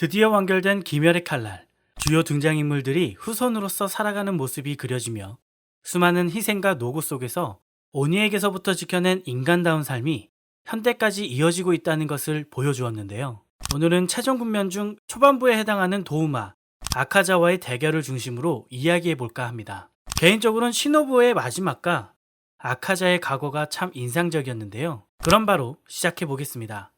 드디어 완결된 귀멸의 칼날. 주요 등장인물들이 후손으로서 살아가는 모습이 그려지며 수많은 희생과 노고 속에서 오니에게서부터 지켜낸 인간다운 삶이 현대까지 이어지고 있다는 것을 보여주었는데요. 오늘은 최종 군면 중 초반부에 해당하는 도우마, 아카자와의 대결을 중심으로 이야기해볼까 합니다. 개인적으로는 시노부의 마지막과 아카자의 과거가 참 인상적이었는데요. 그럼 바로 시작해보겠습니다.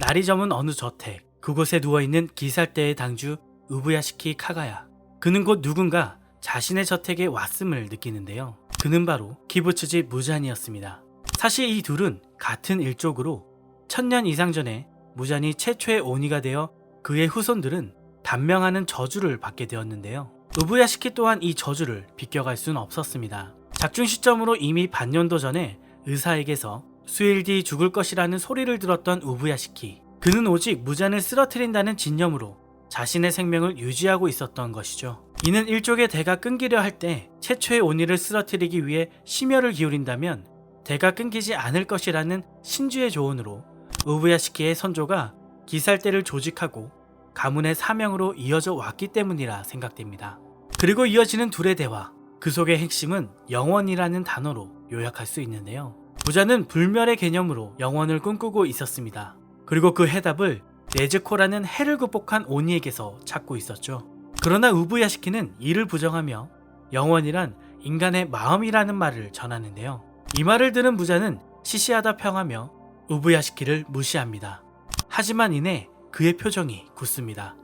날이 저문 어느 저택, 그곳에 누워있는 기살대의 당주 우부야시키 카가야. 그는 곧 누군가 자신의 저택에 왔음을 느끼는데요. 그는 바로 키부츠지 무잔이었습니다. 사실 이 둘은 같은 일족으로 1000년 이상 전에 무잔이 최초의 오니가 되어 그의 후손들은 단명하는 저주를 받게 되었는데요. 우부야시키 또한 이 저주를 비껴갈 수는 없었습니다. 작중 시점으로 이미 반년도 전에 의사에게서 수일 뒤 죽을 것이라는 소리를 들었던 우부야시키. 그는 오직 무잔을 쓰러뜨린다는 진념으로 자신의 생명을 유지하고 있었던 것이죠. 이는 일족의 대가 끊기려 할 때 최초의 오니를 쓰러뜨리기 위해 심혈을 기울인다면 대가 끊기지 않을 것이라는 신주의 조언으로 우부야시키의 선조가 기살대를 조직하고 가문의 사명으로 이어져 왔기 때문이라 생각됩니다. 그리고 이어지는 둘의 대화, 그 속의 핵심은 영원이라는 단어로 요약할 수 있는데요. 무잔은 불멸의 개념으로 영원을 꿈꾸고 있었습니다. 그리고 그 해답을 네즈코라는 해를 극복한 오니에게서 찾고 있었죠. 그러나 우부야시키는 이를 부정하며 영원이란 인간의 마음이라는 말을 전하는데요. 이 말을 들은 무잔은 시시하다 평하며 우부야시키를 무시합니다. 하지만 이내 그의 표정이 굳습니다.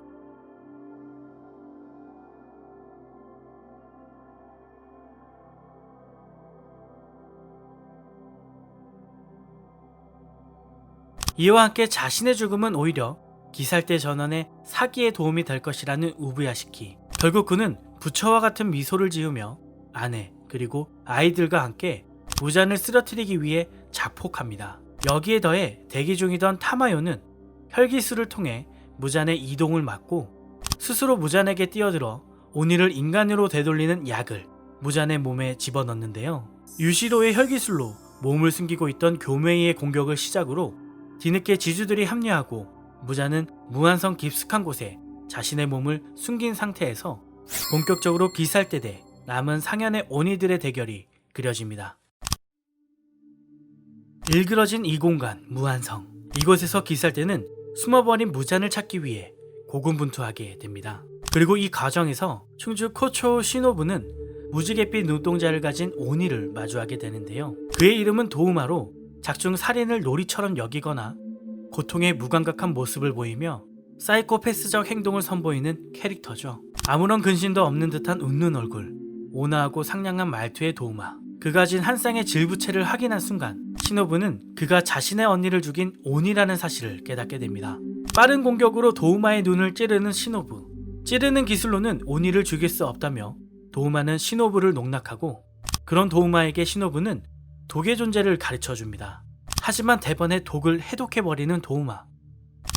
이와 함께 자신의 죽음은 오히려 기살대 전원의 사기에 도움이 될 것이라는 우부야시키. 결국 그는 부처와 같은 미소를 지으며 아내 그리고 아이들과 함께 무잔을 쓰러뜨리기 위해 작폭합니다. 여기에 더해 대기 중이던 타마요는 혈기술을 통해 무잔의 이동을 막고 스스로 무잔에게 뛰어들어 오니를 인간으로 되돌리는 약을 무잔의 몸에 집어넣는데요. 유시로의 혈기술로 몸을 숨기고 있던 교메이의 공격을 시작으로 뒤늦게 지주들이 합류하고 무잔은 무한성 깊숙한 곳에 자신의 몸을 숨긴 상태에서 본격적으로 기살대 대 남은 상현의 오니들의 대결이 그려집니다. 일그러진 이 공간 무한성, 이곳에서 기살대는 숨어버린 무잔을 찾기 위해 고군분투하게 됩니다. 그리고 이 과정에서 충주 코초 시노부는 무지갯빛 눈동자를 가진 오니를 마주하게 되는데요. 그의 이름은 도우마로 작중 살인을 놀이처럼 여기거나 고통에 무감각한 모습을 보이며 사이코패스적 행동을 선보이는 캐릭터죠. 아무런 근심도 없는 듯한 웃는 얼굴, 온화하고 상냥한 말투의 도우마. 그가 진 한 쌍의 질부채를 확인한 순간 시노부는 그가 자신의 언니를 죽인 오니라는 사실을 깨닫게 됩니다. 빠른 공격으로 도우마의 눈을 찌르는 시노부. 찌르는 기술로는 오니를 죽일 수 없다며 도우마는 시노부를 농락하고 그런 도우마에게 시노부는 독의 존재를 가르쳐줍니다. 하지만 대번에 독을 해독해버리는 도우마.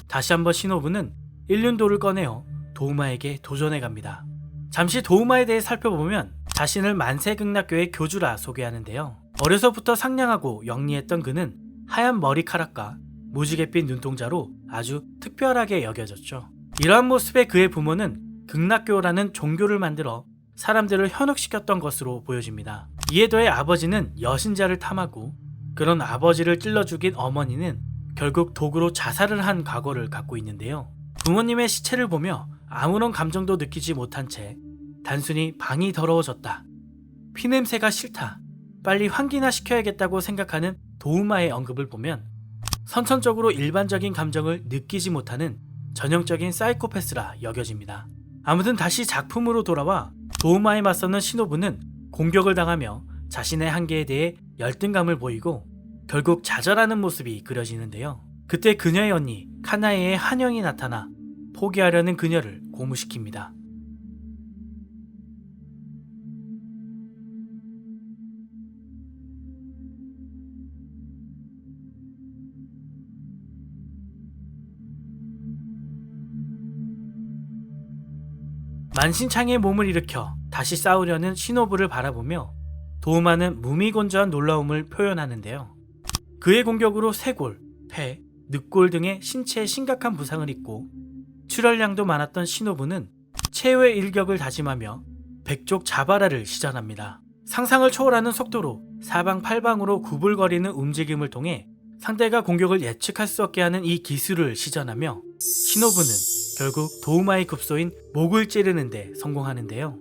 다시 한번 시노부는 일륜도를 꺼내어 도우마에게 도전해갑니다. 잠시 도우마에 대해 살펴보면 자신을 만세극락교의 교주라 소개하는데요. 어려서부터 상냥하고 영리했던 그는 하얀 머리카락과 무지갯빛 눈동자로 아주 특별하게 여겨졌죠. 이러한 모습의 그의 부모는 극락교라는 종교를 만들어 사람들을 현혹시켰던 것으로 보여집니다. 이에 더해 아버지는 여신자를 탐하고 그런 아버지를 찔러 죽인 어머니는 결국 독으로 자살을 한 과거를 갖고 있는데요. 부모님의 시체를 보며 아무런 감정도 느끼지 못한 채 단순히 방이 더러워졌다, 피냄새가 싫다, 빨리 환기나 시켜야겠다고 생각하는 도우마의 언급을 보면 선천적으로 일반적인 감정을 느끼지 못하는 전형적인 사이코패스라 여겨집니다. 아무튼 다시 작품으로 돌아와 도우마에 맞서는 시노부는 공격을 당하며 자신의 한계에 대해 열등감을 보이고 결국 좌절하는 모습이 그려지는데요. 그때 그녀의 언니 카나에의 한영이 나타나 포기하려는 그녀를 고무시킵니다. 만신창이의 몸을 일으켜 다시 싸우려는 시노부를 바라보며 도우마는 무미건조한 놀라움을 표현하는데요. 그의 공격으로 쇄골, 폐, 늑골 등의 신체에 심각한 부상을 입고 출혈량도 많았던 시노부는 최후의 일격을 다짐하며 백족 자바라를 시전합니다. 상상을 초월하는 속도로 사방팔방으로 구불거리는 움직임을 통해 상대가 공격을 예측할 수 없게 하는 이 기술을 시전하며 시노부는 결국 도우마의 급소인 목을 찌르는 데 성공하는데요.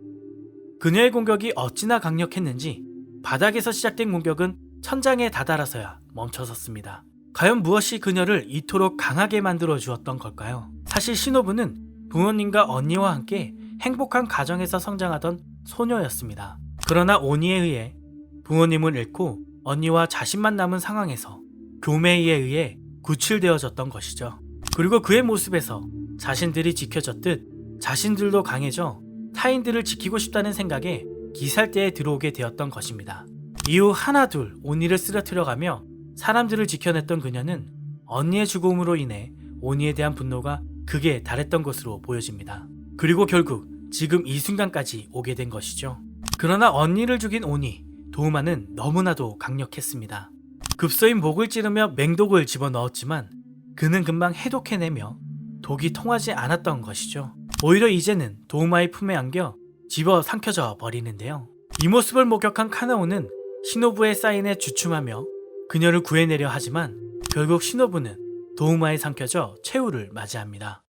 그녀의 공격이 어찌나 강력했는지 바닥에서 시작된 공격은 천장에 다다라서야 멈춰섰습니다. 과연 무엇이 그녀를 이토록 강하게 만들어 주었던 걸까요? 사실 시노부는 부모님과 언니와 함께 행복한 가정에서 성장하던 소녀였습니다. 그러나 오니에 의해 부모님을 잃고 언니와 자신만 남은 상황에서 교메이에 의해 구출되어졌던 것이죠. 그리고 그의 모습에서 자신들이 지켜졌듯 자신들도 강해져 타인들을 지키고 싶다는 생각에 기살대에 들어오게 되었던 것입니다. 이후 하나둘 오니를 쓰러뜨려가며 사람들을 지켜냈던 그녀는 언니의 죽음으로 인해 오니에 대한 분노가 극에 달했던 것으로 보여집니다. 그리고 결국 지금 이 순간까지 오게 된 것이죠. 그러나 언니를 죽인 오니, 도우마는 너무나도 강력했습니다. 급소인 목을 찌르며 맹독을 집어넣었지만 그는 금방 해독해내며 독이 통하지 않았던 것이죠. 오히려 이제는 도우마의 품에 안겨 집어 삼켜져 버리는데요. 이 모습을 목격한 카나오는 시노부의 사인에 주춤하며 그녀를 구해내려 하지만 결국 시노부는 도우마에 삼켜져 최후를 맞이합니다.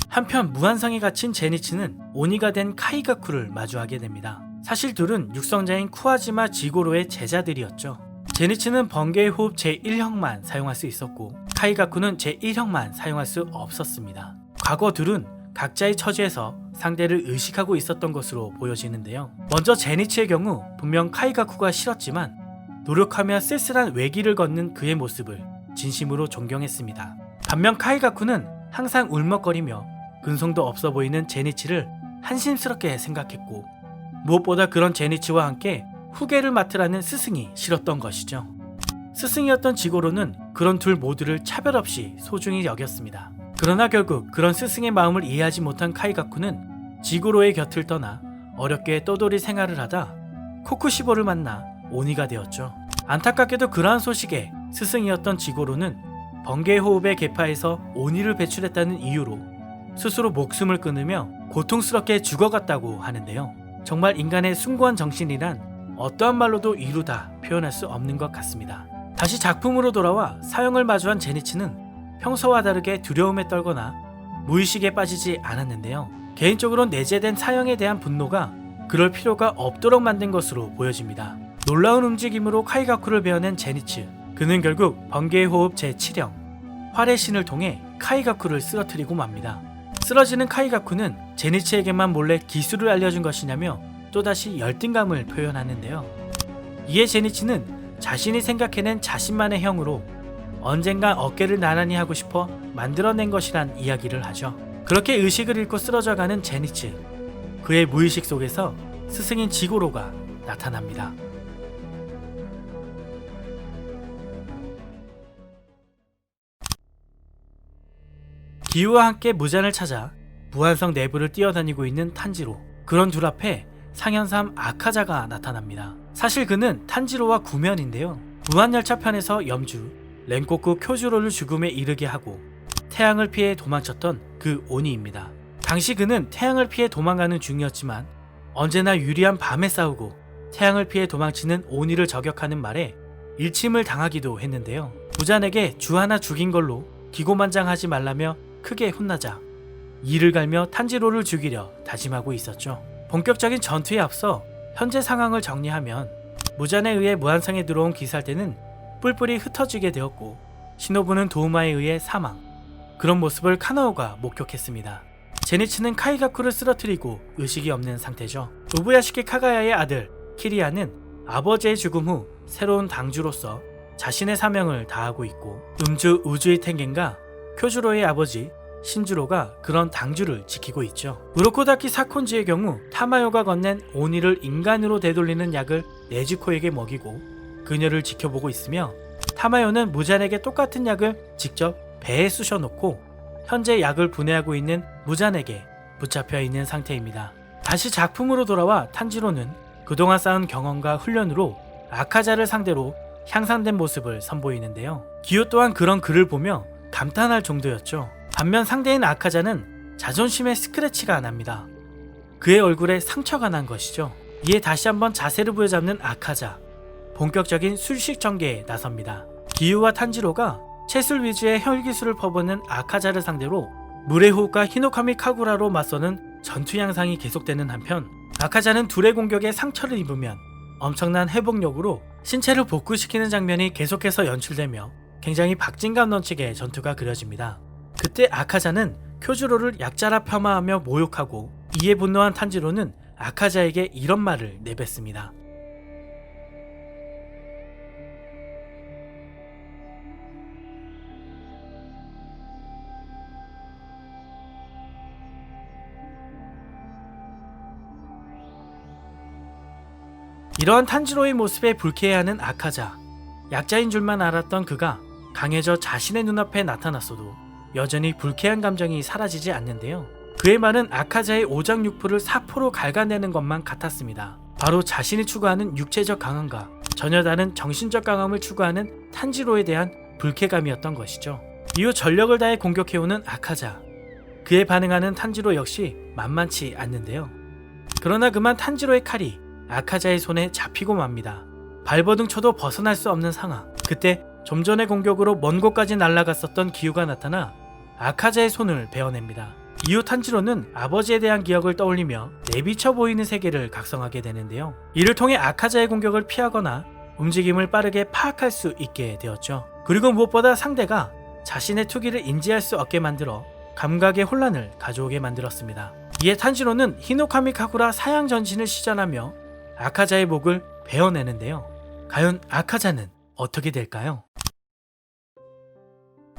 한편 무한성에 갇힌 제니치는 오니가 된 카이가쿠를 마주하게 됩니다. 사실 둘은 육성자인 쿠아지마 지고로의 제자들이었죠. 제니치는 번개의 호흡 제1형만 사용할 수 있었고 카이가쿠는 제1형만 사용할 수 없었습니다. 과거 둘은 각자의 처지에서 상대를 의식하고 있었던 것으로 보여지는데요. 먼저 제니치의 경우 분명 카이가쿠가 싫었지만 노력하며 쓸쓸한 외길을 걷는 그의 모습을 진심으로 존경했습니다. 반면 카이가쿠는 항상 울먹거리며 근성도 없어 보이는 제니치를 한심스럽게 생각했고 무엇보다 그런 제니치와 함께 후계를 맡으라는 스승이 싫었던 것이죠. 스승이었던 지고로는 그런 둘 모두를 차별 없이 소중히 여겼습니다. 그러나 결국 그런 스승의 마음을 이해하지 못한 카이가쿠는 지고로의 곁을 떠나 어렵게 떠돌이 생활을 하다 코쿠시보를 만나 오니가 되었죠. 안타깝게도 그러한 소식에 스승이었던 지고로는 번개의 호흡의 계파에서 오니를 배출했다는 이유로 스스로 목숨을 끊으며 고통스럽게 죽어갔다고 하는데요. 정말 인간의 숭고한 정신이란 어떠한 말로도 이루다 표현할 수 없는 것 같습니다. 다시 작품으로 돌아와 사형을 마주한 제니치는 평소와 다르게 두려움에 떨거나 무의식에 빠지지 않았는데요. 개인적으로 내재된 사형에 대한 분노가 그럴 필요가 없도록 만든 것으로 보여집니다. 놀라운 움직임으로 카이가쿠를 베어낸 제니츠. 그는 결국 번개의 호흡 제7형 활의 신을 통해 카이가쿠를 쓰러뜨리고 맙니다. 쓰러지는 카이가쿠는 제니치에게만 몰래 기술을 알려준 것이냐며 또다시 열등감을 표현하는데요. 이에 제니치는 자신이 생각해낸 자신만의 형으로 언젠가 어깨를 나란히 하고 싶어 만들어낸 것이란 이야기를 하죠. 그렇게 의식을 잃고 쓰러져가는 제니치. 그의 무의식 속에서 스승인 지고로가 나타납니다. 기우와 함께 무잔을 찾아 무한성 내부를 뛰어다니고 있는 탄지로. 그런 둘 앞에 상현삼 아카자가 나타납니다. 사실 그는 탄지로와 구면인데요. 무한열차 편에서 염주, 렌코쿠 쿄주로를 죽음에 이르게 하고 태양을 피해 도망쳤던 그 오니입니다. 당시 그는 태양을 피해 도망가는 중이었지만 언제나 유리한 밤에 싸우고 태양을 피해 도망치는 오니를 저격하는 말에 일침을 당하기도 했는데요. 무잔에게 주 하나 죽인 걸로 기고만장하지 말라며 크게 혼나자 이를 갈며 탄지로를 죽이려 다짐하고 있었죠. 본격적인 전투에 앞서 현재 상황을 정리하면 무잔에 의해 무한성에 들어온 기살대는 뿔뿔이 흩어지게 되었고 시노부는 도우마에 의해 사망. 그런 모습을 카나오가 목격했습니다. 제니치는 카이가쿠를 쓰러뜨리고 의식이 없는 상태죠. 우부야시키 카가야의 아들 키리야는 아버지의 죽음 후 새로운 당주로서 자신의 사명을 다하고 있고 음주 우주이 텐겐과 쿄주로의 아버지 신주로가 그런 당주를 지키고 있죠. 우로코다키 사콘지의 경우 타마요가 건넨 오니를 인간으로 되돌리는 약을 네즈코에게 먹이고 그녀를 지켜보고 있으며 타마요는 무잔에게 똑같은 약을 직접 배에 쑤셔놓고 현재 약을 분해하고 있는 무잔에게 붙잡혀 있는 상태입니다. 다시 작품으로 돌아와 탄지로는 그동안 쌓은 경험과 훈련으로 아카자를 상대로 향상된 모습을 선보이는데요. 기요 또한 그런 글을 보며 감탄할 정도였죠. 반면 상대인 아카자는 자존심에 스크래치가 납니다. 그의 얼굴에 상처가 난 것이죠. 이에 다시 한번 자세를 부여잡는 아카자. 본격적인 술식 전개에 나섭니다. 기유와 탄지로가 채술 위주의 혈기술을 퍼붓는 아카자를 상대로 물의 호흡과 히노카미 카구라로 맞서는 전투 양상이 계속되는 한편, 아카자는 둘의 공격에 상처를 입으면 엄청난 회복력으로 신체를 복구시키는 장면이 계속해서 연출되며 굉장히 박진감 넘치게 전투가 그려집니다. 그때 아카자는 쿄주로를 약자라 폄하하며 모욕하고, 이에 분노한 탄지로는 아카자에게 이런 말을 내뱉습니다. 이러한 탄지로의 모습에 불쾌해하는 아카자. 약자인 줄만 알았던 그가 강해져 자신의 눈앞에 나타났어도 여전히 불쾌한 감정이 사라지지 않는데요. 그의 말은 아카자의 오장육부를 사포로 갉아내는 것만 같았습니다. 바로 자신이 추구하는 육체적 강함과 전혀 다른 정신적 강함을 추구하는 탄지로에 대한 불쾌감이었던 것이죠. 이후 전력을 다해 공격해오는 아카자. 그에 반응하는 탄지로 역시 만만치 않는데요. 그러나 그만 탄지로의 칼이 아카자의 손에 잡히고 맙니다. 발버둥 쳐도 벗어날 수 없는 상황. 그때 좀 전의 공격으로 먼 곳까지 날아갔었던 기우가 나타나 아카자의 손을 베어냅니다. 이후 탄지로는 아버지에 대한 기억을 떠올리며 내비쳐 보이는 세계를 각성하게 되는데요. 이를 통해 아카자의 공격을 피하거나 움직임을 빠르게 파악할 수 있게 되었죠. 그리고 무엇보다 상대가 자신의 투기를 인지할 수 없게 만들어 감각의 혼란을 가져오게 만들었습니다. 이에 탄지로는 히노카미 카구라 사양 전신을 시전하며 아카자의 목을 베어내는데요. 과연 아카자는 어떻게 될까요?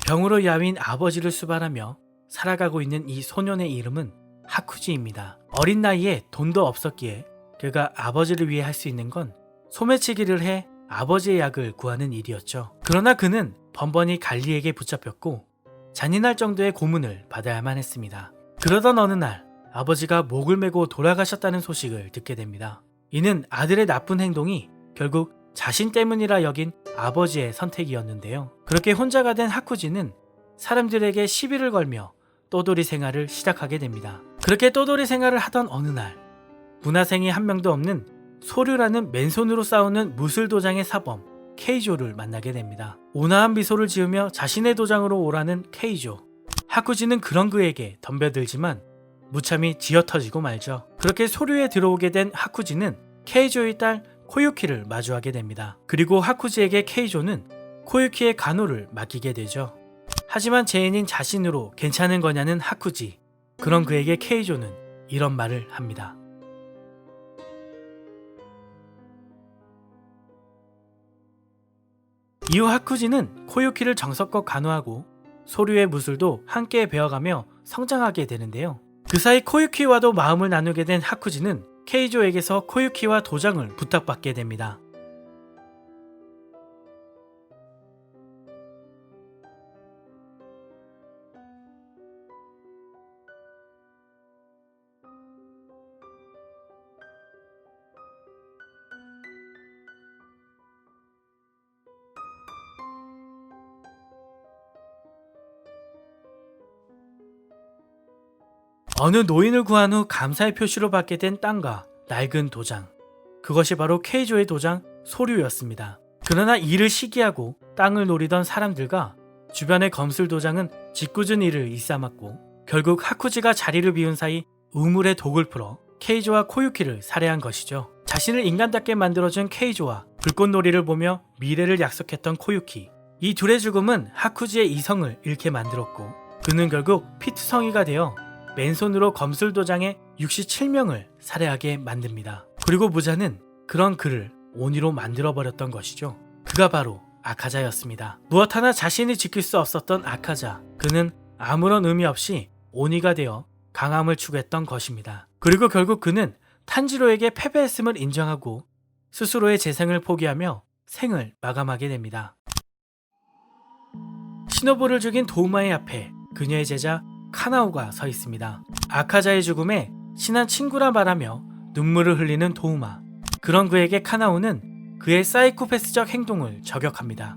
병으로 야윈 아버지를 수발하며 살아가고 있는 이 소년의 이름은 하쿠지입니다. 어린 나이에 돈도 없었기에 그가 아버지를 위해 할 수 있는 건 소매치기를 해 아버지의 약을 구하는 일이었죠. 그러나 그는 번번이 관리에게 붙잡혔고 잔인할 정도의 고문을 받아야만 했습니다. 그러던 어느 날 아버지가 목을 메고 돌아가셨다는 소식을 듣게 됩니다. 이는 아들의 나쁜 행동이 결국 자신 때문이라 여긴 아버지의 선택이었는데요. 그렇게 혼자가 된 하쿠지는 사람들에게 시비를 걸며 또돌이 생활을 시작하게 됩니다. 그렇게 또돌이 생활을 하던 어느 날, 문화생이 한 명도 없는 소류라는 맨손으로 싸우는 무술도장의 사범 케이조를 만나게 됩니다. 온화한 미소를 지으며 자신의 도장으로 오라는 케이조. 하쿠지는 그런 그에게 덤벼들지만 무참히 지어터지고 말죠. 그렇게 소류에 들어오게 된 하쿠지는 케이조의 딸 코유키를 마주하게 됩니다. 그리고 하쿠지에게 케이조는 코유키의 간호를 맡기게 되죠. 하지만 죄인인 자신으로 괜찮은 거냐는 하쿠지. 그런 그에게 케이조는 이런 말을 합니다. 이후 하쿠지는 코유키를 정성껏 간호하고 소류의 무술도 함께 배워가며 성장하게 되는데요. 그 사이 코유키와도 마음을 나누게 된 하쿠지는 케이조에게서 코유키와 도장을 부탁받게 됩니다. 어느 노인을 구한 후 감사의 표시로 받게 된 땅과 낡은 도장. 그것이 바로 케이조의 도장 소류였습니다. 그러나 이를 시기하고 땅을 노리던 사람들과 주변의 검술 도장은 짓궂은 일을 일삼았고 결국 하쿠지가 자리를 비운 사이 우물에 독을 풀어 케이조와 코유키를 살해한 것이죠. 자신을 인간답게 만들어준 케이조와 불꽃놀이를 보며 미래를 약속했던 코유키. 이 둘의 죽음은 하쿠지의 이성을 잃게 만들었고 그는 결국 피투성이가 되어 맨손으로 검술도장의 67명을 살해하게 만듭니다. 그리고 무자는 그런 그를 오니로 만들어버렸던 것이죠. 그가 바로 아카자였습니다. 무엇 하나 자신이 지킬 수 없었던 아카자. 그는 아무런 의미 없이 오니가 되어 강함을 추구했던 것입니다. 그리고 결국 그는 탄지로에게 패배했음을 인정하고 스스로의 재생을 포기하며 생을 마감하게 됩니다. 시노부를 죽인 도우마의 앞에 그녀의 제자 카나오가 서 있습니다. 아카자의 죽음에 친한 친구라 말하며 눈물을 흘리는 도우마. 그런 그에게 카나오는 그의 사이코패스적 행동을 저격합니다.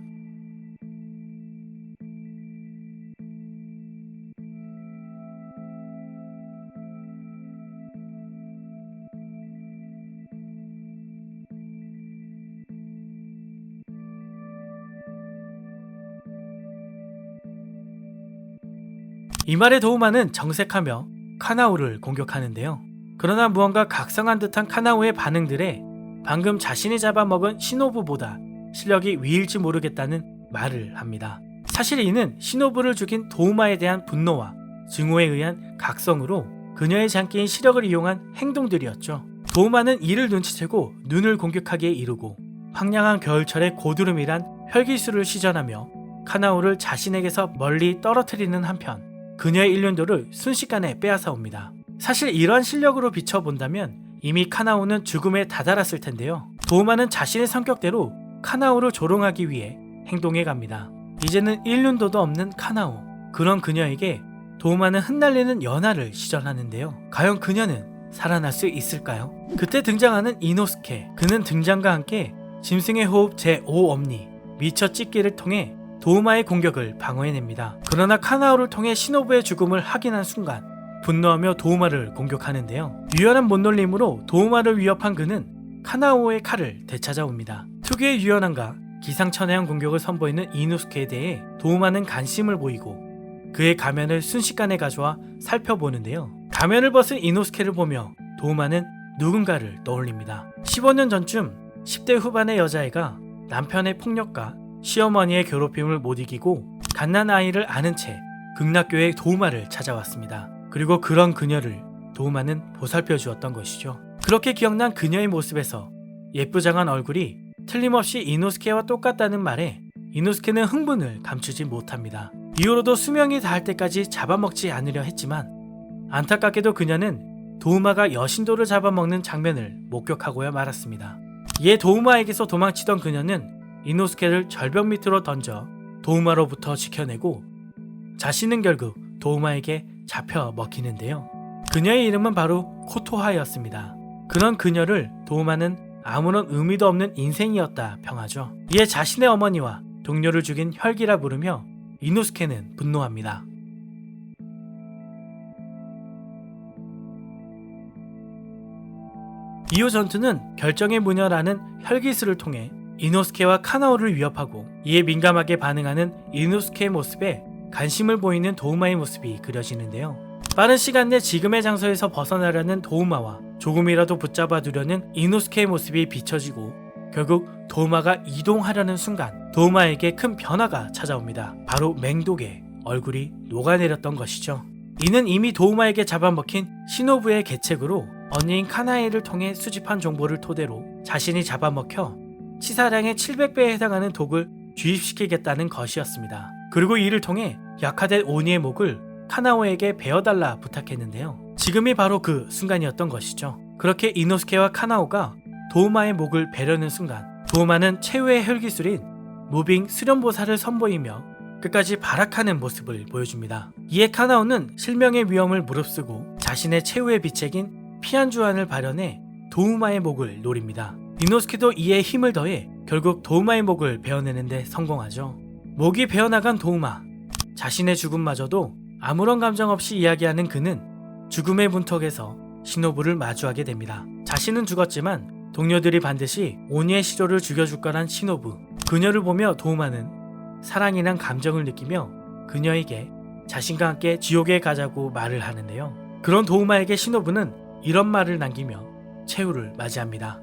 이 말에 도우마는 정색하며 카나오를 공격하는데요. 그러나 무언가 각성한 듯한 카나오의 반응들에 방금 자신이 잡아먹은 시노부보다 실력이 위일지 모르겠다는 말을 합니다. 사실 이는 시노부를 죽인 도우마에 대한 분노와 증오에 의한 각성으로 그녀의 장기인 시력을 이용한 행동들이었죠. 도우마는 이를 눈치채고 눈을 공격하기에 이르고 황량한 겨울철의 고드름이란 혈기술을 시전하며 카나오를 자신에게서 멀리 떨어뜨리는 한편 그녀의 일륜도를 순식간에 빼앗아 옵니다. 사실 이러한 실력으로 비춰본다면 이미 카나오는 죽음에 다다랐을 텐데요. 도우마는 자신의 성격대로 카나오를 조롱하기 위해 행동해 갑니다. 이제는 일륜도도 없는 카나오, 그런 그녀에게 도우마는 흩날리는 연화를 시전하는데요. 과연 그녀는 살아날 수 있을까요? 그때 등장하는 이노스케, 그는 등장과 함께 짐승의 호흡 제5엄니 미처 찢기를 통해 도우마의 공격을 방어해냅니다. 그러나 카나오를 통해 시노부의 죽음을 확인한 순간 분노하며 도우마를 공격하는데요. 유연한 못놀림으로 도우마를 위협한 그는 카나오의 칼을 되찾아옵니다. 특유의 유연함과 기상천외한 공격을 선보이는 이노스케에 대해 도우마는 관심을 보이고 그의 가면을 순식간에 가져와 살펴보는데요. 가면을 벗은 이노스케를 보며 도우마는 누군가를 떠올립니다. 15년 전쯤 10대 후반의 여자애가 남편의 폭력과 시어머니의 괴롭힘을 못 이기고 갓난아이를 아는 채 극락교의 도우마를 찾아왔습니다. 그리고 그런 그녀를 도우마는 보살펴 주었던 것이죠. 그렇게 기억난 그녀의 모습에서 예쁘장한 얼굴이 틀림없이 이노스케와 똑같다는 말에 이노스케는 흥분을 감추지 못합니다. 이후로도 수명이 닿을 때까지 잡아먹지 않으려 했지만 안타깝게도 그녀는 도우마가 여신도를 잡아먹는 장면을 목격하고야 말았습니다. 이에 도우마에게서 도망치던 그녀는 이노스케를 절벽 밑으로 던져 도우마로부터 지켜내고 자신은 결국 도우마에게 잡혀 먹히는데요. 그녀의 이름은 바로 코토하였습니다. 그런 그녀를 도우마는 아무런 의미도 없는 인생이었다 평하죠. 이에 자신의 어머니와 동료를 죽인 혈기라 부르며 이노스케는 분노합니다. 이후 전투는 결정의 무녀라는 혈기술을 통해 이노스케와 카나오를 위협하고 이에 민감하게 반응하는 이노스케의 모습에 관심을 보이는 도우마의 모습이 그려지는데요. 빠른 시간 내 지금의 장소에서 벗어나려는 도우마와 조금이라도 붙잡아 두려는 이노스케의 모습이 비춰지고 결국 도우마가 이동하려는 순간 도우마에게 큰 변화가 찾아옵니다. 바로 맹독에 얼굴이 녹아내렸던 것이죠. 이는 이미 도우마에게 잡아먹힌 시노부의 계책으로 언니인 카나에를 통해 수집한 정보를 토대로 자신이 잡아먹혀 치사량의 700배에 해당하는 독을 주입시키겠다는 것이었습니다. 그리고 이를 통해 약화된 오니의 목을 카나오에게 베어달라 부탁했는데요. 지금이 바로 그 순간이었던 것이죠. 그렇게 이노스케와 카나오가 도우마의 목을 베려는 순간 도우마는 최후의 혈기술인 무빙 수련보살을 선보이며 끝까지 발악하는 모습을 보여줍니다. 이에 카나오는 실명의 위험을 무릅쓰고 자신의 최후의 비책인 피안주안을 발현해 도우마의 목을 노립니다. 이노스케도 이에 힘을 더해 결국 도우마의 목을 베어내는데 성공하죠. 목이 베어나간 도우마, 자신의 죽음마저도 아무런 감정 없이 이야기하는 그는 죽음의 문턱에서 시노부를 마주하게 됩니다. 자신은 죽었지만 동료들이 반드시 오니의 시로를 죽여줄 거란 시노부. 그녀를 보며 도우마는 사랑이란 감정을 느끼며 그녀에게 자신과 함께 지옥에 가자고 말을 하는데요. 그런 도우마에게 시노부는 이런 말을 남기며 최후를 맞이합니다.